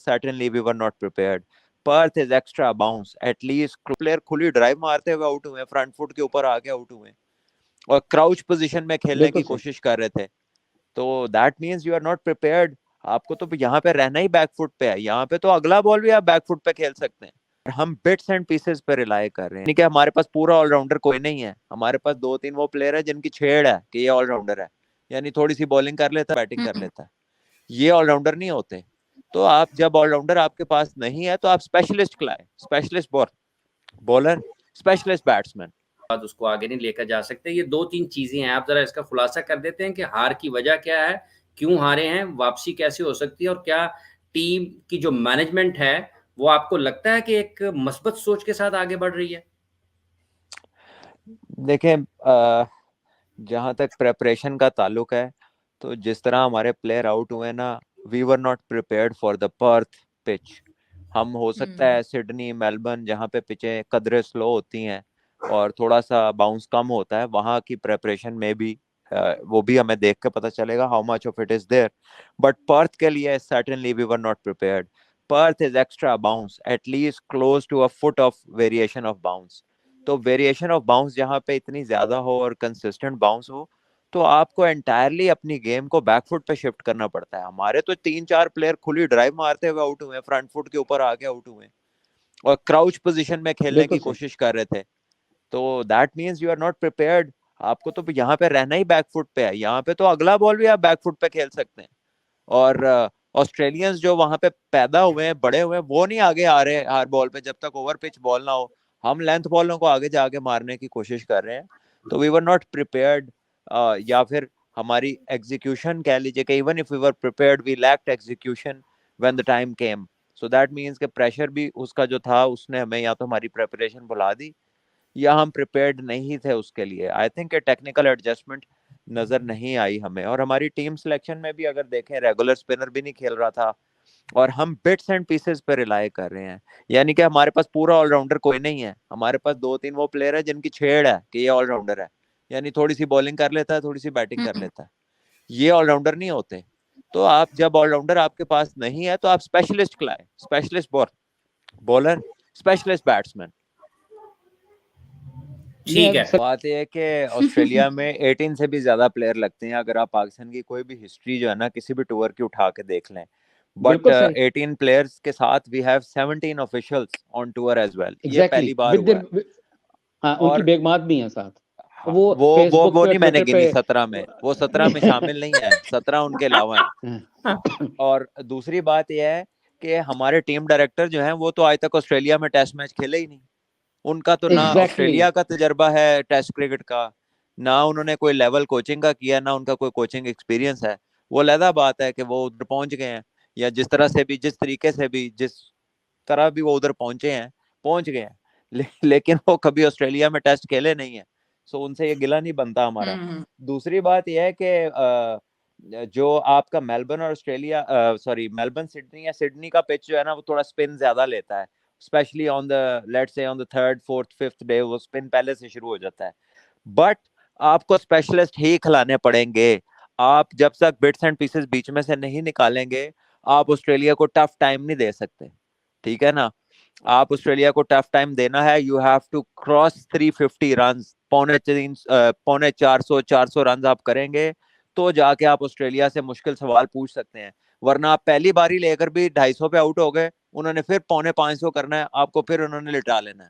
certainly we were not prepared. Perth is extra bounce. At least player खुली drive मारते हुए out हुए, front foot के ऊपर आके आउट हुए और क्राउच पोजीशन में खेलने की कोशिश कर रहे थे। तो that means you are not prepared. आपको तो यहाँ पे रहना ही बैक फुट पे है। यहाँ पे तो अगला बॉल भी आप बैक फुट पे खेल सकते हैं। हम बिट्स एंड पीसेस पे रिलाई कर रहे हैं कि हमारे पास पूरा ऑलराउंडर कोई नहीं है। हमारे पास 2-3 वो प्लेयर है जिनकी छेड़ है कि ये ऑलराउंडर है, यानी थोड़ी सी बॉलिंग कर लेता है, बैटिंग कर लेता है। ये ऑलराउंडर नहीं होते। तो आप जब ऑलराउंडर आपके पास नहीं है तो आप स्पेशलिस्ट खिलाए, स्पेशलिस्ट बॉलर, स्पेशलिस्ट बैट्समैन। उसको आगे नहीं लेकर जा सकते। ये 2-3 चीजें हैं, आप जरा इसका खुलासा कर देते हैं कि हार की वजह क्या है, क्यों हारे हैं, वापसी कैसे हो सकती है और क्या टीम की जो मैनेजमेंट है वो आपको लगता है कि एक मस्बत सोच के साथ आगे बढ़ रही है? देखें, जहां तक प्रेपरेशन का ताल्लुक है तो जिस तरह हमारे प्लेयर आउट हुए ना, we were not prepared for the Perth pitch. हम हो सकता है सिडनी, मेलबर्न जहाँ पे पिचें कदरे स्लो होती हैं और थोड़ा सा बाउंस कम होता है, वहाँ की प्रेपरेशन में भी वो भी हमें देख के पता चलेगा how much of it is there. But Perth के लिए certainly we were not prepared. Perth is extra bounce, at least close to a foot of variation of bounce. तो वेरिएशन ऑफ बाउंस जहाँ पे इतनी ज्यादा हो और कंसिस्टेंट बाउंस हो तो आपको एंटायरली अपनी गेम को बैकफुट पे शिफ्ट करना पड़ता है। हमारे तो 3-4 प्लेयर खुली ड्राइव मारते हुए आउट हुए, फ्रंट फुट के ऊपर आके आउट हुए और क्राउच पोजीशन में खेलने की कोशिश कर रहे थे। तो that means you are not prepared. आपको तो यहाँ पे रहना ही बैकफुट पे है। यहाँ पे तो अगला बॉल भी आप बैकफुट पे खेल सकते हैं। और ऑस्ट्रेलियंस जो वहां पे पैदा हुए हैं, बड़े हुए हैं, वो नहीं आगे आ रहे हर बॉल पे जब तक ओवर पिच बॉल ना हो। हम लेंथ बॉलों को आगे जाके मारने की कोशिश कर रहे हैं। तो वी वर नॉट प्रिपेयर्ड, या फिर हमारी एग्जीक्यूशन कह लीजिए कि even if we were prepared we lacked execution when the time came. So that means के प्रेशर भी उसका जो था उसने हमें या तो हमारी प्रिपरेशन भुला दी या हम प्रिपेयर्ड नहीं थे उसके लिए। आई थिंक टेक्निकल एडजस्टमेंट नजर नहीं आई हमें। और हमारी टीम सिलेक्शन में भी अगर देखें, रेगुलर स्पिनर भी नहीं खेल रहा था और हम बिट्स एंड पीसेस पे रिलाई कर रहे हैं, यानी कि हमारे पास पूरा ऑलराउंडर कोई नहीं है। हमारे पास 2-3 वो प्लेयर है जिनकी छेड़ है कि ये ऑलराउंडर है, यानी थोड़ी सी बॉलिंग कर लेता है, थोड़ी सी बैटिंग कर लेता है। ये ऑलराउंडर नहीं होते। तो आप जब ऑलराउंडर आपके पास नहीं है तो आप स्पेशलिस्ट खिलाए, स्पेशलिस्ट बॉलर, स्पेशलिस्ट बैट्समैन। ठीक है। बात यह है कि ऑस्ट्रेलिया में 18 से भी ज्यादा प्लेयर लगते हैं। अगर आप पाकिस्तान की कोई भी हिस्ट्री जो है ना किसी भी टूर की उठा के देख लें, बट 18 प्लेयर्स के साथ we have 17 officials on tour as well. ये पहली बार हुआ है। हाँ, उनकी बेगमात भी हैं साथ। वो नहीं मैंने गिनी 17 में, वो 17 में शामिल नहीं है, 17 उनके अलावा है। और दूसरी बात यह है कि हमारे टीम डायरेक्टर जो हैं वो तो आज तक ऑस्ट्रेलिया में टेस्ट मैच खेले ही नहीं। उनका तो ना ऑस्ट्रेलिया का तजर्बा है टेस्ट क्रिकेट का, ना उन्होंने कोई लेवल कोचिंग का किया, ना उनका कोई कोचिंग एक्सपीरियंस है। वो अलग बात है कि वो उधर पहुंच गए हैं, या जिस तरह से भी, जिस तरीके से भी, जिस तरह भी वो उधर पहुंचे हैं, पहुंच गए हैं। लेकिन वो कभी ऑस्ट्रेलिया में टेस्ट खेले नहीं है। सो उनसे ये गिला नहीं बनता हमारा। दूसरी बात यह है कि जो आपका मेलबर्न और ऑस्ट्रेलिया मेलबर्न सिडनी या सिडनी का पिच जो है ना वो थोड़ा स्पिन ज्यादा लेता है, specially on the let's say on the 3rd, 4th, 5th day वो स्पिन पहले से शुरू हो जाता है। बट आपको स्पेशलिस्ट ही खिलाने पड़ेंगे। आप जब तक बिट्स एंड पीसेस बीच में से नहीं निकालेंगे आप ऑस्ट्रेलिया को टफ टाइम नहीं दे सकते, ठीक है ना। आप ऑस्ट्रेलिया को टफ टाइम देना है, you have to cross 350 run, पौने 400 रन आप करेंगे तो जाके आप ऑस्ट्रेलिया से मुश्किल सवाल पूछ सकते हैं। वरना आप पहली बारी लेकर भी 250 पे आउट हो गए, उन्होंने फिर पौने 500 करना है आपको, फिर उन्होंने लिटा लेना है।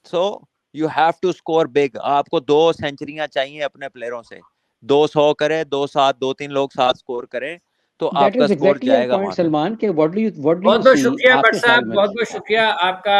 So you have to score big. आपको 2 सेंचुरियां चाहिए अपने प्लेयरों से, 200 करे, 2-7, 2-3 लोग 7 स्कोर करें तो आपका स्कोर जाएगा। सलमान के बहुत बहुत शुक्रिया भट्ट साहब, बहुत बहुत शुक्रिया आपका।